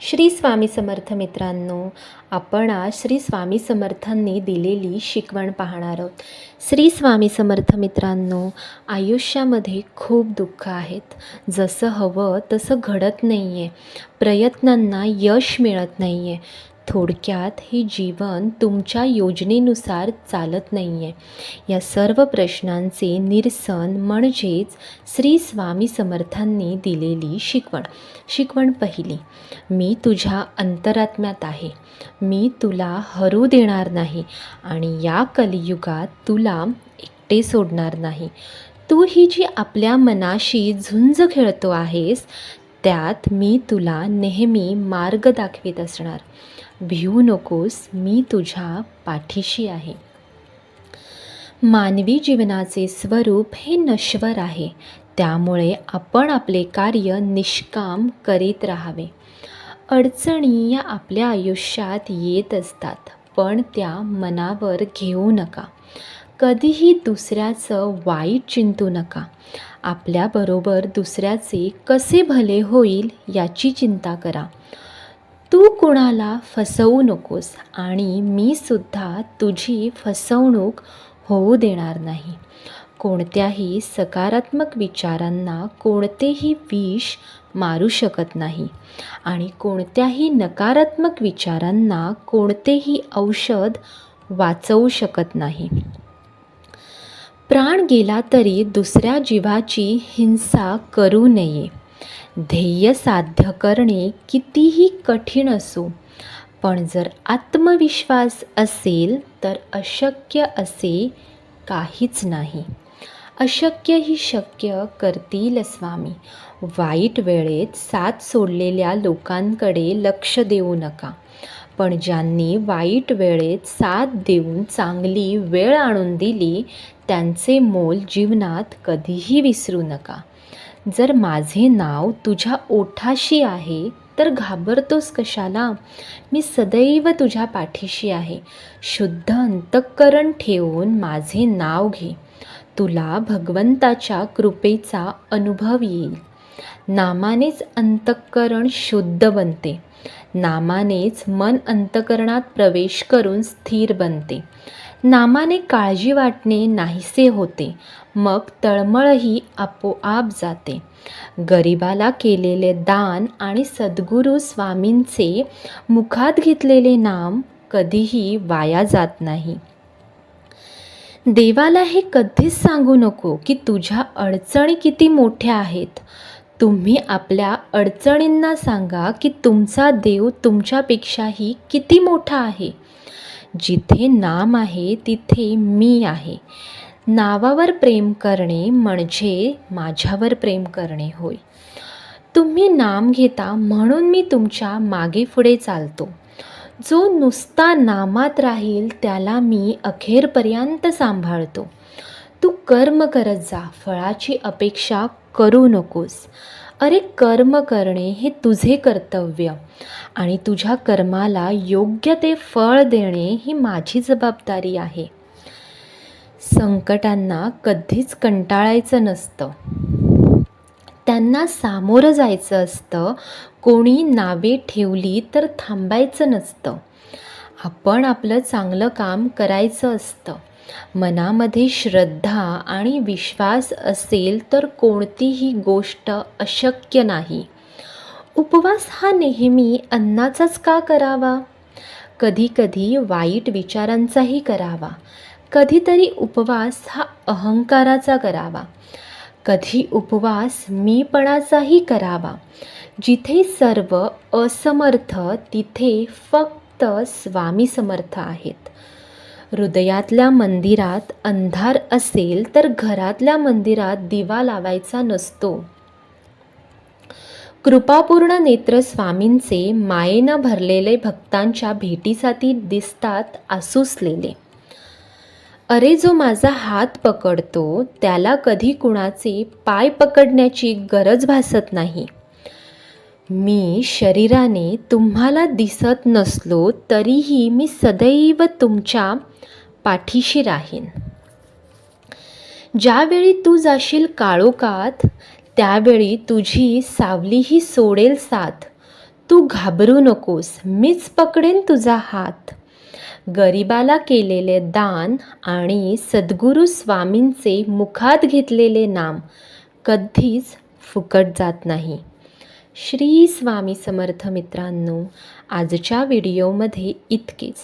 श्री स्वामी समर्थ मित्रांनो, आपण आज श्री स्वामी समर्थांनी दिलेली शिकवण पाहणार आहोत. श्री स्वामी समर्थ मित्रांनो, आयुष्यामध्ये खूप दुःख आहेत. जसं हवं तसं घडत नाही आहे. प्रयत्नांना यश मिळत नाही आहे. थोडक्यात हे जीवन तुमच्या योजनेनुसार चालत नाही आहे. या सर्व प्रश्नांचे निरसन म्हणजेच श्री स्वामी समर्थांनी दिलेली शिकवण पहिली. मी तुझ्या अंतरात्म्यात आहे. मी तुला हरू देणार नाही आणि या कलियुगात तुला एकटे सोडणार नाही. तू ही जी आपल्या मनाशी झुंज खेळतो आहेस, त्यात मी तुला नेहमी मार्ग दाखवित असणार. भिवू नकोस, मी तुझ्या पाठीशी आहे. मानवी जीवनाचे स्वरूप हे नश्वर आहे. त्यामुळे आपण आपले कार्य निष्काम करीत राहावे. अडचणी या आपल्या आयुष्यात येत असतात, पण त्या मनावर घेऊ नका. कधीही दुसऱ्याचं वाईट चिंतू नका. आपल्याबरोबर दुसऱ्याचे कसे भले होईल याची चिंता करा. तू कुणाला फसवू नकोस आणि मी सुद्धा तुझी फसवणूक होऊ देणार नाही. कोणत्याही सकारात्मक विचारांना कोणतेही विष मारू शकत नाही आणि कोणत्याही नकारात्मक विचारांना कोणतेही औषध वाचवू शकत नाही. प्राण गेला तरी दुसऱ्या जीवाची हिंसा करू नये. ध्येय साध्य करणे कितीही कठीण असो, पण जर आत्मविश्वास असेल तर अशक्य असे काहीच नाही. अशक्य ही शक्य करतील स्वामी. वाईट वेळेत साथ सोडलेल्या लोकांकडे लक्ष देऊ नका, पण ज्यांनी वाईट वेळेत साथ देऊन चांगली वेळ आणून दिली त्यांचे मोल जीवनात कधीही विसरू नका. जर माझे नाव तुझ्या ओठाशी आहे तर घाबरतोस कशाला? मी सदैव तुझ्या पाठीशी आहे. शुद्ध अंतःकरण ठेवून माझे नाव घे. तुला भगवंताच्या कृपेचा अनुभव येईल. नामानेच अंतःकरण शुद्ध बनते. नामानेच मन अंतःकरणात प्रवेश करून स्थिर बनते. नामाने काळजी वाटणे नाहीसे होते. मग तळमळही आपोआप जाते. गरिबाला केलेले दान आणि सद्गुरू स्वामींचे मुखात घेतलेले नाम कधीही वाया जात नाही. देवाला हे कधीच सांगू नको की तुझ्या अडचणी किती मोठ्या आहेत. तुम्ही आपल्या अडचणींना सांगा की तुमचा देव तुमच्यापेक्षाही किती मोठा आहे. जिथे नाम आहे तिथे मी आहे. नावावर प्रेम करणे म्हणजे माझ्यावर प्रेम करणे होय. तुम्ही नाम घेता म्हणून मी तुमच्या मागे पुढे चालतो. जो नुसता नामात राहील त्याला मी अखेरपर्यंत सांभाळतो. तू कर्म करत जा, फळाची अपेक्षा करू नकोस. अरे, कर्म करणे हे तुझे कर्तव्य आणि तुझ्या कर्माला योग्य ते फळ देणे ही माझी जबाबदारी आहे. संकटांना कधीच कंटाळायचं नसतं, त्यांना सामोरं जायचं असतं. कोणी नावे ठेवली तर थांबायचं नसतं. आपण आपलं चांगलं काम करायचं असतं. मनामध्ये श्रद्धा आणि विश्वास असेल तर कोणतीही गोष्ट अशक्य नाही. उपवास हा नेहमी अन्नाचाच का करावा? कधी कधी वाईट विचारांचाही करावा. कधीतरी उपवास हा अहंकाराचा करावा. कधी उपवास मीपणाचाही करावा. जिथे सर्व असमर्थ तिथे फक्त स्वामी समर्थ आहेत. हृदयातल्या मंदिरात अंधार असेल तर घरातल्या मंदिरात दिवा लावायचा नसतो. कृपापूर्ण नेत्र स्वामींचे मायेनं भरलेले भक्तांच्या भेटीसाठी दिसतात आसुसलेले. अरे, जो माझा हात पकडतो त्याला कधी कुणाचे पाय पकडण्याची गरज भासत नाही. मी शरीराने तुम्हाला दिसत नसलो तरीही मी सदैव तुमच्या पाठीशी राहीन. ज्यावेळी तू जाशील काळोखात त्यावेळी तुझी सावलीही सोडेल साथ. तू घाबरू नकोस, मीच पकडेन तुझा हात. गरिबाला केलेले दान आणि सद्गुरू स्वामींचे मुखात घेतलेले नाम कधीच फुकट जात नाही. श्री स्वामी समर्थ मित्रांनो, आजच्या व्हिडिओमध्ये इतकेच.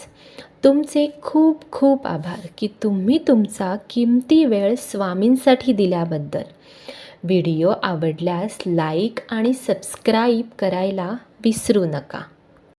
तुमचे खूप खूप आभार की तुम्ही तुमचा किमती वेळ स्वामींसाठी दिल्याबद्दल. व्हिडिओ आवडल्यास लाईक आणि सबस्क्राईब करायला विसरू नका.